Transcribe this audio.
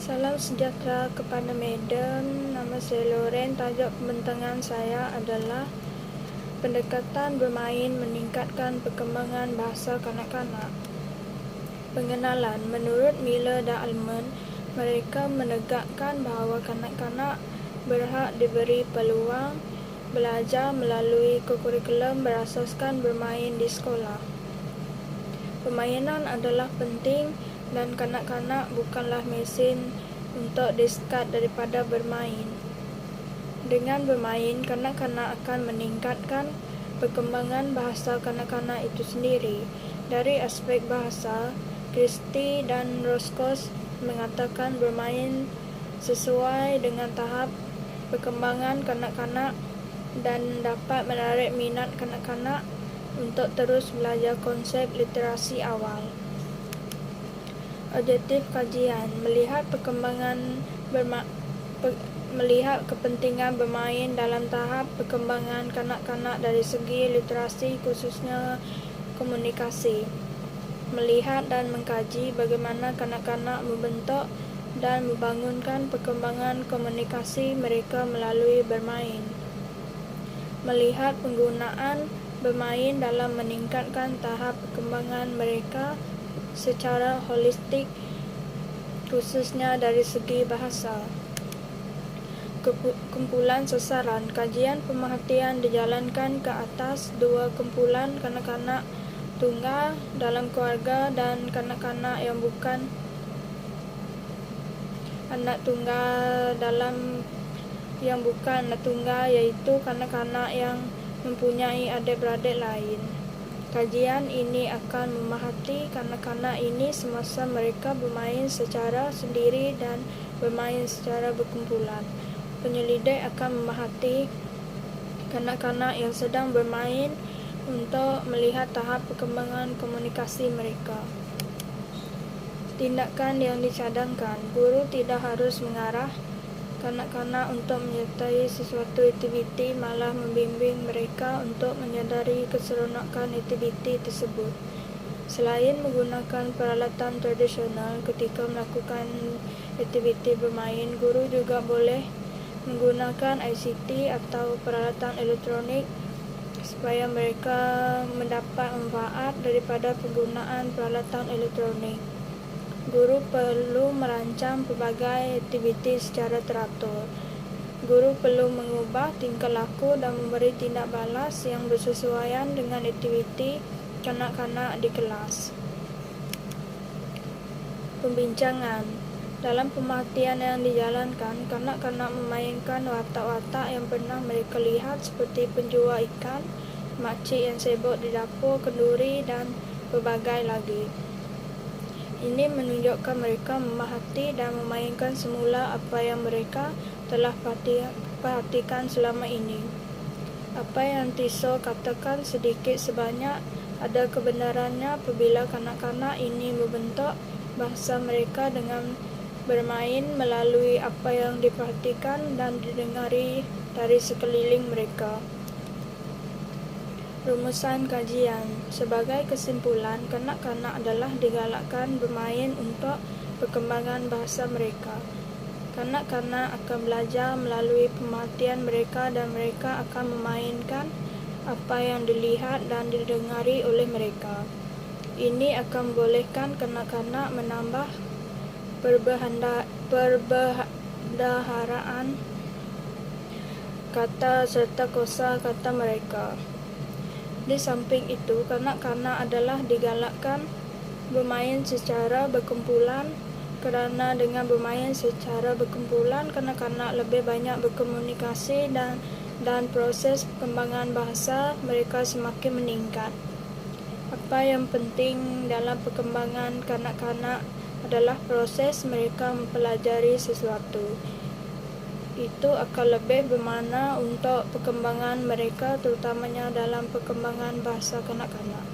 Salam sejahtera kepada Madam. Nama saya Loren. Tajuk pembentangan saya adalah pendekatan bermain meningkatkan perkembangan bahasa kanak-kanak. Pengenalan. Menurut Miller dan Almond, mereka menegakkan bahawa kanak-kanak berhak diberi peluang belajar melalui kurikulum berasaskan bermain di sekolah. Permainan adalah penting dan kanak-kanak bukanlah mesin untuk disekat daripada bermain. Dengan bermain, kanak-kanak akan meningkatkan perkembangan bahasa kanak-kanak itu sendiri. Dari aspek bahasa, Christie dan Roscoe mengatakan bermain sesuai dengan tahap perkembangan kanak-kanak dan dapat menarik minat kanak-kanak untuk terus belajar konsep literasi awal. Objektif kajian: melihat melihat kepentingan bermain dalam tahap perkembangan kanak-kanak dari segi literasi, khususnya komunikasi. Melihat dan mengkaji bagaimana kanak-kanak membentuk dan membangunkan perkembangan komunikasi mereka melalui bermain. Melihat penggunaan bermain dalam meningkatkan tahap perkembangan mereka secara holistik, khususnya dari segi bahasa. Kumpulan sasaran: kajian pemerhatian dijalankan ke atas dua kumpulan kanak-kanak tunggal dalam keluarga dan kanak-kanak yang bukan anak tunggal iaitu kanak-kanak yang mempunyai adik-beradik lain. Kajian ini akan memerhati kanak-kanak ini semasa mereka bermain secara sendiri dan bermain secara berkumpulan. Penyelidik akan memerhati kanak-kanak yang sedang bermain untuk melihat tahap perkembangan komunikasi mereka. Tindakan yang dicadangkan: guru tidak harus mengarah kanak-kanak untuk menyertai sesuatu aktiviti, malah membimbing mereka untuk menyadari keseronokan aktiviti tersebut. Selain menggunakan peralatan tradisional ketika melakukan aktiviti bermain, guru juga boleh menggunakan ICT atau peralatan elektronik supaya mereka mendapat manfaat daripada penggunaan peralatan elektronik. Guru perlu merancang pelbagai aktiviti secara teratur. Guru perlu mengubah tingkah laku dan memberi tindak balas yang bersesuaian dengan aktiviti kanak-kanak di kelas. Pembincangan: dalam pemerhatian yang dijalankan, kanak-kanak memainkan watak-watak yang pernah mereka lihat seperti penjual ikan, makcik yang sibuk di dapur, kenduri, dan berbagai lagi. Ini menunjukkan mereka memerhati dan memainkan semula apa yang mereka telah perhatikan selama ini. Apa yang Tissot katakan sedikit sebanyak ada kebenarannya apabila kanak-kanak ini membentuk bahasa mereka dengan bermain melalui apa yang diperhatikan dan didengari dari sekeliling mereka. Rumusan kajian: sebagai kesimpulan, kanak-kanak adalah digalakkan bermain untuk perkembangan bahasa mereka. Kanak-kanak akan belajar melalui pemerhatian mereka dan mereka akan memainkan apa yang dilihat dan didengari oleh mereka. Ini akan membolehkan kanak-kanak menambah perbendaharaan kata serta kosa kata mereka. Di samping itu, kanak-kanak adalah digalakkan bermain secara berkumpulan kerana dengan bermain secara berkumpulan, kanak-kanak lebih banyak berkomunikasi dan proses perkembangan bahasa mereka semakin meningkat. Apa yang penting dalam perkembangan kanak-kanak adalah proses mereka mempelajari sesuatu. Itu akan lebih bermakna untuk perkembangan mereka, terutamanya dalam perkembangan bahasa kanak-kanak.